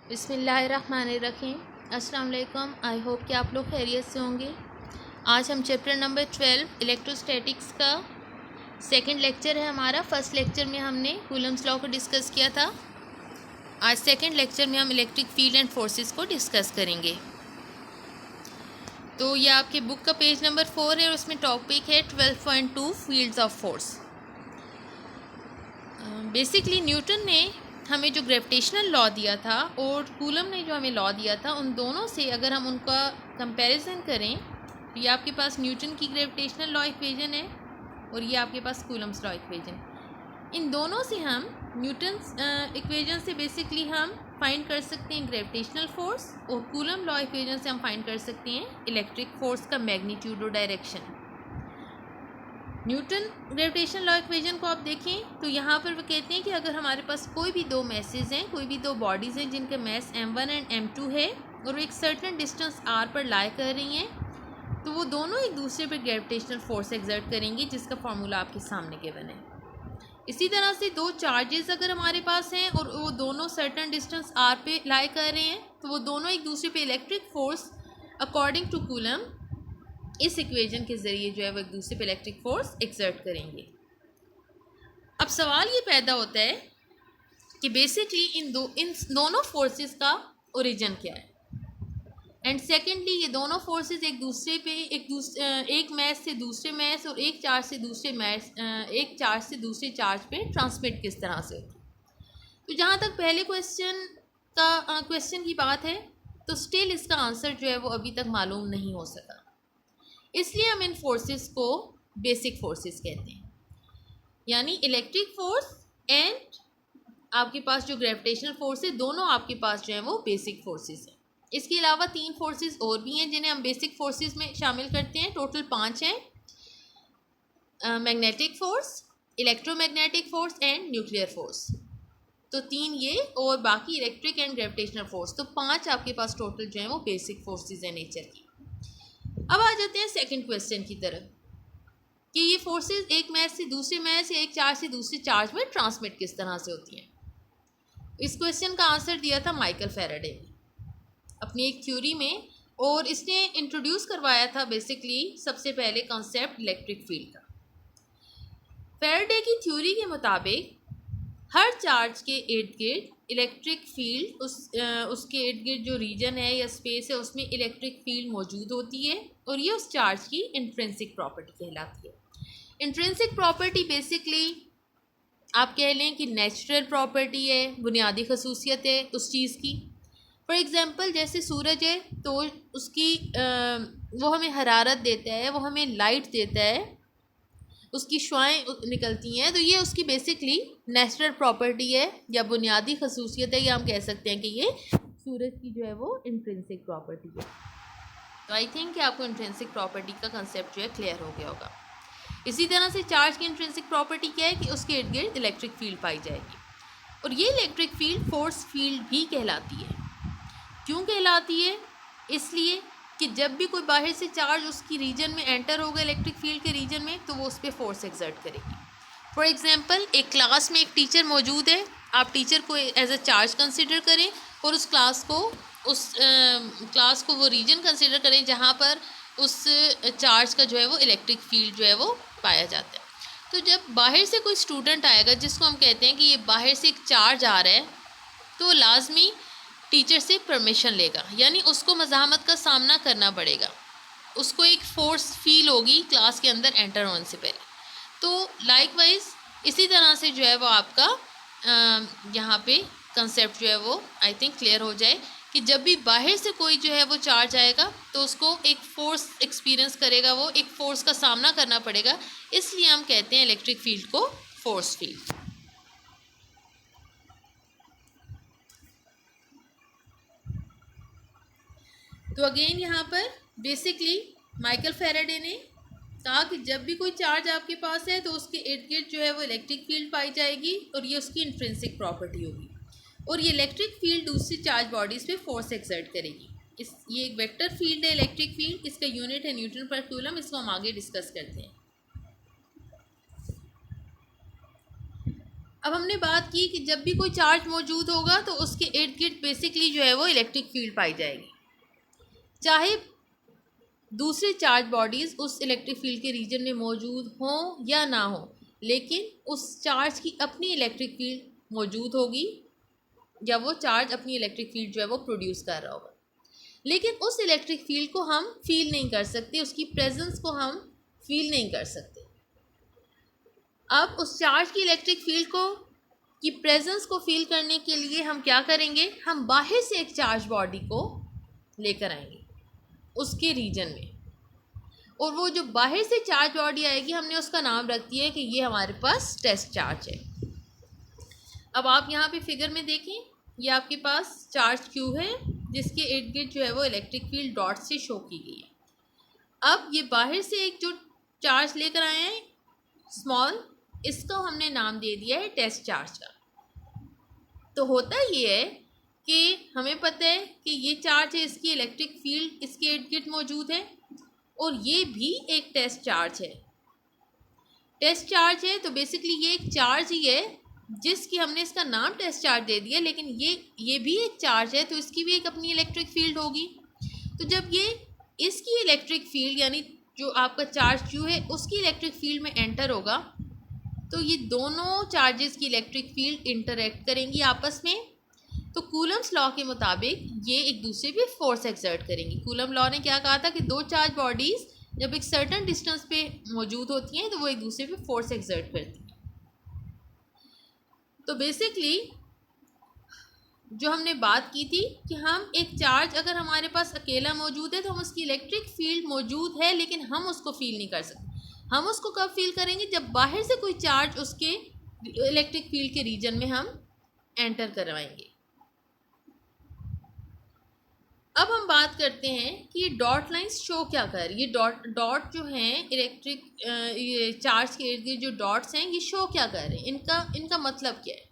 बिस्मिल्लाहिर्रहमानिर्रहीम। अस्सलाम वालेकुम। आई होप कि आप लोग खैरियत से होंगे। आज हम चैप्टर नंबर 12 इलेक्ट्रोस्टैटिक्स का सेकंड लेक्चर है हमारा। फर्स्ट लेक्चर में हमने कूलम्स लॉ को डिस्कस किया था। आज सेकंड लेक्चर में हम इलेक्ट्रिक फील्ड एंड फोर्सेस को डिस्कस करेंगे। तो ये आपके बुक का पेज नंबर 4 है और उसमें टॉपिक है 12.2 fields of force. Basically Newton ने हमें जो ग्रेविटेशनल लॉ दिया था और कूलम ने जो हमें लॉ दिया था, उन दोनों से अगर हम उनका कंपैरिजन करें तो ये आपके पास न्यूटन की ग्रेविटेशनल लॉ इक्वेशन है और ये आपके पास कूलम्स लॉ इक्वेशन। इन दोनों से हम न्यूटन इक्वेशन से बेसिकली हम फाइंड कर सकते हैं ग्रेविटेशनल फोर्स और कूलम लॉ इक्वेशन से हम फाइंड कर सकते हैं इलेक्ट्रिक फोर्स का मैग्नीट्यूड और direction. Newton gravitation law equation को आप देखें तो यहाँ पर वो कहते हैं कि अगर हमारे पास कोई भी दो मैसेज हैं, कोई भी दो बॉडीज़ हैं जिनका मैस m1 एंड m2 है और वो एक सर्टेन डिस्टेंस r पर लाई कर रही हैं, तो वो दोनों एक दूसरे पर ग्रेविटेशनल फोर्स एक्सर्ट करेंगी, जिसका फार्मूला आपके सामने गिवन है। इसी तरह से दो चार्जेस अगर हमारे पास हैं और वो दोनों सर्टेन डिस्टेंस r पे लाई कर रहे हैं, तो वो दोनों एक दूसरे पे electric force according to coulomb इस इक्वेशन के ज़रिए जो है वो एक दूसरे पे इलेक्ट्रिक फोर्स एक्सर्ट करेंगे। अब सवाल ये पैदा होता है कि बेसिकली इन दोनों फोर्सेस का ओरिजिन क्या है, एंड सेकेंडली ये दोनों फोर्सेस एक दूसरे पे एक मैच से दूसरे मैच और एक चार्ज से दूसरे चार्ज पे ट्रांसमिट किस तरह से होती है। तो जहाँ तक पहले क्वेश्चन की बात है, तो स्टिल इसका आंसर जो है वो अभी तक मालूम नहीं हो सका। इसलिए हम इन फोर्सेस को बेसिक फोर्सेस कहते हैं, यानी इलेक्ट्रिक फोर्स एंड आपके पास जो ग्रेविटेशनल फोर्स है, दोनों आपके पास जो है वो बेसिक फोर्सेस हैं। इसके अलावा 3 फोर्सेस और भी हैं जिन्हें हम बेसिक फोर्सेस में शामिल करते हैं। टोटल 5 हैं, magnetic force, electromagnetic force and nuclear force. तो 3 ये और बाकी इलेक्ट्रिक एंड ग्रेविटेशनल फोर्स, तो 5 आपके पास टोटल जो है वो बेसिक फोर्सेस हैं नेचर की। अब आ जाते हैं सेकंड क्वेश्चन की तरफ कि ये फोर्सेस एक मैच से दूसरे मैच या एक चार्ज से दूसरे चार्ज में ट्रांसमिट किस तरह से होती हैं। इस क्वेश्चन का आंसर दिया था माइकल फैराडे ने अपनी एक थ्योरी में, और इसने इंट्रोड्यूस करवाया था बेसिकली सबसे पहले कॉन्सेप्ट इलेक्ट्रिक फील्ड का। फैराडे की थ्योरी के मुताबिक हर चार्ज के इर्द गिर्द इलेक्ट्रिक फील्ड उसके इर्द गिर्द जो रीजन है या स्पेस है उसमें इलेक्ट्रिक फील्ड मौजूद होती है और ये उस चार्ज की इंट्रिंसिक प्रॉपर्टी कहलाती है। इंट्रिंसिक प्रॉपर्टी बेसिकली आप कह लें कि नेचुरल प्रॉपर्टी है, बुनियादी खसूसियत है उस चीज़ की। फॉर एग्ज़ाम्पल जैसे सूरज है तो उसकी वो हमें हरारत देता है, वो हमें लाइट देता है, उसकी शुआएँ निकलती हैं, तो ये उसकी बेसिकली नेचुरल प्रॉपर्टी है या बुनियादी खसूसियत है, या हम कह सकते हैं कि ये सूरज की जो है वो इंट्रिंसिक प्रॉपर्टी है। तो आई थिंक कि आपको इंट्रिंसिक प्रॉपर्टी का कंसेप्ट जो है क्लियर हो गया होगा। इसी तरह से चार्ज की इंट्रिंसिक प्रॉपर्टी क्या है कि उसके इर्द गिर्द इलेक्ट्रिक फील्ड पाई जाएगी, और ये इलेक्ट्रिक फील्ड फोर्स फील्ड भी कहलाती है। क्यों कहलाती है? इसलिए कि जब भी कोई बाहर से चार्ज उसकी रीजन में एंटर होगा इलेक्ट्रिक फील्ड के रीजन में, तो वो उस पर फोर्स एक्सर्ट करेगी। फॉर एग्जांपल एक क्लास में एक टीचर मौजूद है, आप टीचर को एज अ चार्ज कंसिडर करें और उस क्लास को वो रीजन कंसिडर करें जहाँ पर उस चार्ज का जो है वो इलेक्ट्रिक फील्ड जो है वो पाया जाता है। तो जब बाहर से कोई स्टूडेंट आएगा जिसको हम कहते हैं कि ये बाहर से एक चार्ज आ रहा है, तो लाजमी टीचर से परमिशन लेगा, यानी उसको मज़ाहमत का सामना करना पड़ेगा, उसको एक फोर्स फील होगी क्लास के अंदर एंटर होने से पहले। तो लाइकवाइज इसी तरह से जो है वो आपका यहाँ पे कंसेप्ट जो है वो आई थिंक क्लियर हो जाए कि जब भी बाहर से कोई जो है वो चार्ज आएगा तो उसको एक फोर्स एक्सपीरियंस करेगा, वो एक फोर्स का सामना करना पड़ेगा, इसलिए हम कहते हैं इलेक्ट्रिक फील्ड को फोर्स फील्ड। तो अगेन यहाँ पर बेसिकली माइकल फैराडे ने कहा कि जब भी कोई चार्ज आपके पास है तो उसके इर्द गिर्द जो है वो इलेक्ट्रिक फील्ड पाई जाएगी और ये उसकी इंट्रिंसिक प्रॉपर्टी होगी, और ये इलेक्ट्रिक फील्ड दूसरी चार्ज बॉडीज़ पे फोर्स एक्सर्ट करेगी। ये एक वेक्टर फील्ड है इलेक्ट्रिक फील्ड, इसका यूनिट है न्यूटन पर कूलम, इसको हम आगे डिस्कस करते हैं। अब हमने बात की कि जब भी कोई चार्ज मौजूद होगा तो उसके इर्द गिर्द बेसिकली जो है वो इलेक्ट्रिक फील्ड पाई जाएगी, चाहे दूसरे चार्ज बॉडीज़ उस इलेक्ट्रिक फील्ड के रीजन में मौजूद हों या ना हो, लेकिन उस चार्ज की अपनी इलेक्ट्रिक फील्ड मौजूद होगी या वो चार्ज अपनी इलेक्ट्रिक फील्ड जो है वो प्रोड्यूस कर रहा होगा। लेकिन उस इलेक्ट्रिक फील्ड को हम फील नहीं कर सकते, उसकी प्रेजेंस को हम फील नहीं कर सकते। अब उस चार्ज की इलेक्ट्रिक फील्ड को की प्रेजेंस को फील करने के लिए हम क्या करेंगे, हम बाहर से एक चार्ज बॉडी को लेकर आएंगे उसके रीजन में, और वो जो बाहर से चार्ज बॉडी आएगी हमने उसका नाम रख दिया है कि ये हमारे पास टेस्ट चार्ज है। अब आप यहाँ पे फिगर में देखें, ये आपके पास चार्ज क्यू है जिसके इर्द गिर्द जो है वो इलेक्ट्रिक फील्ड डॉट से शो की गई है। अब ये बाहर से एक जो चार्ज लेकर आए हैं स्मॉल, इसको हमने नाम दे दिया है टेस्ट चार्ज का। तो होता ये है कि हमें पता है कि ये चार्ज है, इसकी इलेक्ट्रिक फील्ड इसके इर्द गिर्द मौजूद है, और ये भी एक टेस्ट चार्ज है। टेस्ट चार्ज है तो बेसिकली ये एक चार्ज ही है जिसकी हमने इसका नाम टेस्ट चार्ज दे दिया, लेकिन ये भी एक चार्ज है तो इसकी भी एक अपनी इलेक्ट्रिक फील्ड होगी। तो जब ये इसकी इलेक्ट्रिक फील्ड यानी जो आपका चार्ज क्यू है उसकी इलेक्ट्रिक फील्ड में एंटर होगा तो ये दोनों चार्जेस की इलेक्ट्रिक फील्ड इंटरैक्ट करेंगी आपस में। तो कूलम्स लॉ के मुताबिक ये एक दूसरे पे फोर्स एक्सर्ट करेंगी। कूलम लॉ ने क्या कहा था कि दो चार्ज बॉडीज़ जब एक सर्टेन डिस्टेंस पे मौजूद होती हैं तो वो एक दूसरे पे फोर्स एक्सर्ट करती हैं। तो बेसिकली जो हमने बात की थी कि हम एक चार्ज अगर हमारे पास अकेला मौजूद है तो हम उसकी इलेक्ट्रिक फील्ड मौजूद है लेकिन हम उसको फील नहीं कर सकते। हम उसको कब फील करेंगे, जब बाहर से कोई चार्ज उसके इलेक्ट्रिक फील्ड के रीजन में हम एंटर करवाएंगे। अब हम बात करते हैं कि ये डॉट लाइंस शो क्या कर, ये डॉट जो हैं इलेक्ट्रिक ये चार्ज के इर्द गिर्द जो डॉट्स हैं ये शो क्या कर रहे हैं, इनका मतलब क्या है।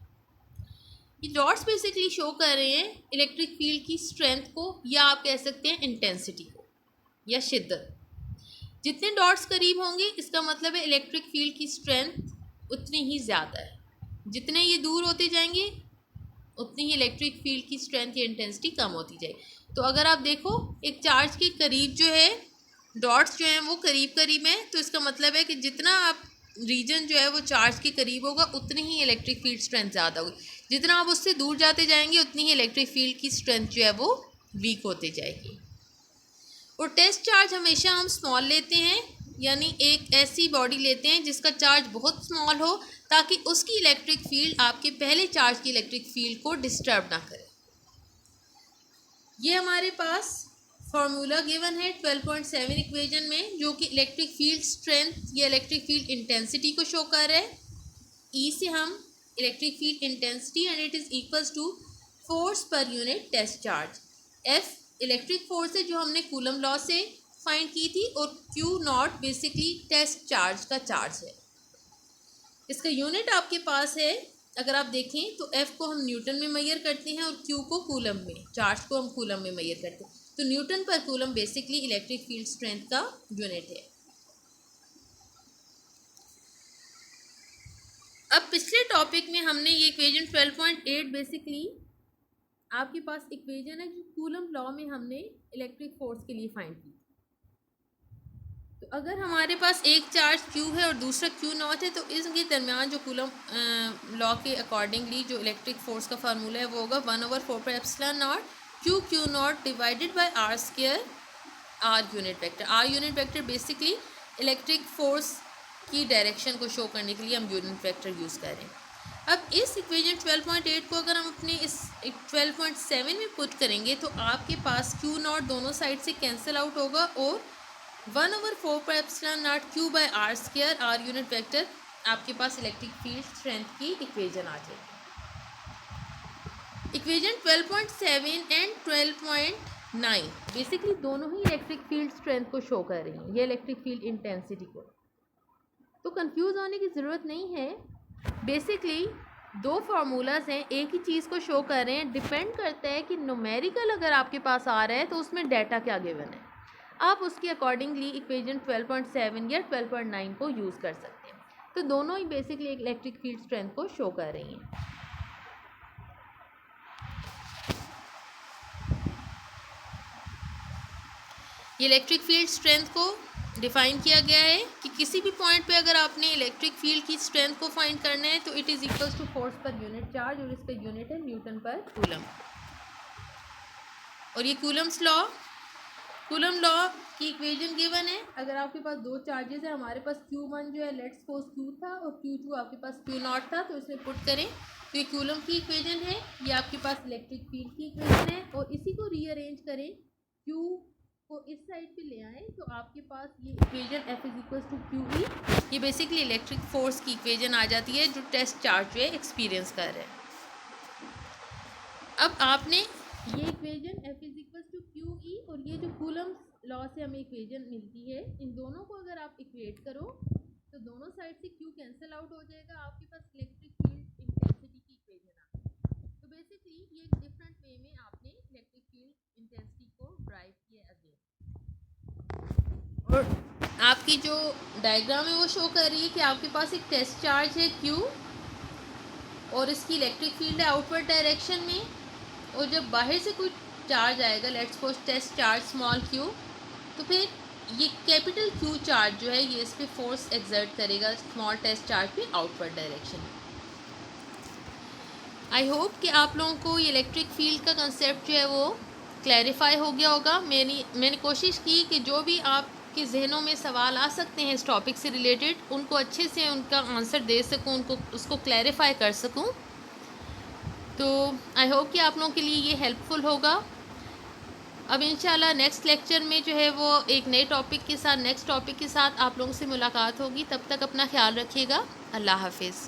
ये डॉट्स बेसिकली शो कर रहे हैं इलेक्ट्रिक फील्ड की स्ट्रेंथ को, या आप कह सकते हैं इंटेंसिटी को या शिद्दत। जितने डॉट्स करीब होंगे इसका मतलब है इलेक्ट्रिक फील्ड की स्ट्रेंथ उतनी ही ज़्यादा है, जितने ये दूर होते जाएंगे उतनी ही इलेक्ट्रिक फील्ड की स्ट्रेंथ या इंटेंसिटी कम होती जाएगी। तो अगर आप देखो एक चार्ज के करीब जो है डॉट्स जो हैं वो करीब करीब हैं, तो इसका मतलब है कि जितना आप रीजन जो है वो चार्ज के करीब होगा उतनी ही इलेक्ट्रिक फील्ड स्ट्रेंथ ज़्यादा होगी। जितना आप उससे दूर जाते जाएंगे उतनी ही इलेक्ट्रिक फील्ड की स्ट्रेंथ जो है वो वीक होती जाएगी। और टेस्ट चार्ज हमेशा हम स्मॉल लेते हैं, यानी एक ऐसी बॉडी लेते हैं जिसका चार्ज बहुत स्मॉल हो ताकि उसकी इलेक्ट्रिक फील्ड आपके पहले चार्ज की इलेक्ट्रिक फील्ड को डिस्टर्ब ना करे। ये हमारे पास फार्मूला गिवन है 12.7 इक्वेशन में, जो कि इलेक्ट्रिक फील्ड स्ट्रेंथ या इलेक्ट्रिक फील्ड इंटेंसिटी को शो कर रहा है। ई से हम electric field intensity and it is equals to force per unit test charge. F electric force है जो हमने कूलम लॉ से फाइंड की थी, और Q naught basically test charge का चार्ज है। इसका यूनिट आपके पास है, अगर आप देखें तो एफ़ को हम न्यूटन में मेजर करते हैं और क्यू को कूलम में, चार्ज को हम कूलम में मेजर करते हैं। तो Newton per coulomb basically electric field strength का यूनिट है। अब पिछले टॉपिक में हमने ये इक्वेशन 12.8 बेसिकली आपके पास इक्वेशन है जो कूलम लॉ में हमने इलेक्ट्रिक फोर्स के लिए फाइंड की। तो अगर हमारे पास एक चार्ज क्यू है और दूसरा क्यू नॉट है तो इसके दरमियान जो कूलम लॉ के अकॉर्डिंगली जो इलेक्ट्रिक फोर्स का फार्मूला है वो होगा 1/4πε0 Q naught divided by R square R unit vector. R unit vector basically electric force की डायरेक्शन को शो करने के लिए हम यूनिट वेक्टर यूज़ कर रहे हैं। अब इस इक्वेशन 12.8 को अगर हम अपने इस 12.7 में पुट करेंगे तो आपके पास क्यू नॉट दोनों साइड से कैंसिल आउट होगा और 1/4πε0 Q by R square R unit vector आपके पास इलेक्ट्रिक फील्ड स्ट्रेंथ की इक्वेशन आ जाएगी। इक्वेशन 12.7 एंड 12.9 बेसिकली दोनों ही इलेक्ट्रिक फील्ड स्ट्रेंथ को शो कर रही हैं, ये इलेक्ट्रिक फील्ड इंटेंसिटी को। तो कंफ्यूज होने की ज़रूरत नहीं है। बेसिकली दो फार्मूलाज हैं, एक ही चीज़ को शो कर रहे हैं। डिपेंड करता है कि न्यूमेरिकल अगर आपके पास आ रहा है तो उसमें डाटा क्या गिवन है, आप उसके अकॉर्डिंगली इक्वेशन 12.7 या 12.9 को यूज़ कर सकते हैं। तो दोनों ही बेसिकली इलेक्ट्रिक फील्ड स्ट्रेंथ को शो कर रही हैं। ये इलेक्ट्रिक फील्ड स्ट्रेंथ को डिफाइन किया गया है कि किसी भी पॉइंट पे अगर आपने इलेक्ट्रिक फील्ड की स्ट्रेंथ को फाइंड करना है तो it is equals to force per unit charge, और इसका यूनिट है न्यूटन पर कूलम। और ये कूलम लॉ की इक्वेशन गिवन है। अगर आपके पास दो चार्जेस है, हमारे पास Q1 जो है लेट्स सपोज Q था और Q2 आपके पास Q0 था, तो इसमें पुट करें तो ये कूलम की इक्वेशन है, ये आपके पास इलेक्ट्रिक फील्ड की इक्वेशन है। और इसी को रीअरेंज करें, Q को इस साइड पे ले आएँ तो आपके पास ये equation F is equal to QE, ये बेसिकली इलेक्ट्रिक फोर्स की इक्वेशन आ जाती है जो टेस्ट चार्ज जो है एक्सपीरियंस कर रहे हैं। अब आपने ये equation F is equal to QE और ये जो कूलम लॉ से हमें इक्वेशन मिलती है, इन दोनों को अगर आप इक्वेट करो तो दोनों साइड से Q कैंसिल आउट हो जाएगा, आपके पास इलेक्ट्रिक फील्ड इंटेंसिटी की इक्वेशन आ गई। तो बेसिकली ये एक डिफरेंट वे में आपने इलेक्ट्रिक फील्ड इंटेंसिटी को ड्राइव किया अगेन। और आपकी जो डायग्राम है वो शो कर रही है कि आपके पास एक टेस्ट चार्ज है Q और इसकी इलेक्ट्रिक फील्ड है आउटवर्ड डायरेक्शन में, और जब बाहर से कोई चार्ज आएगा, let's suppose test charge small q, तो फिर ये कैपिटल Q चार्ज जो है ये इस पर फोर्स एक्सर्ट करेगा स्मॉल टेस्ट चार्ज पे आउटवर्ड डायरेक्शन में। आई होप कि आप लोगों को ये इलेक्ट्रिक फील्ड का कंसेप्ट जो है वो क्लैरिफाई हो गया होगा। मैंने कोशिश की कि जो भी आपके जहनों में सवाल आ सकते हैं इस टॉपिक से रिलेटेड, उनको अच्छे से उनका आंसर दे सकूं, उनको उसको क्लैरिफाई कर सकूं। तो आई होप कि आप लोगों के लिए ये हेल्पफुल होगा। अब इंशाल्लाह नेक्स्ट लेक्चर में जो है वो एक नए टॉपिक के साथ, नेक्स्ट टॉपिक के साथ आप लोगों से मुलाकात होगी। तब तक अपना ख्याल रखिएगा। अल्लाह हाफिज़।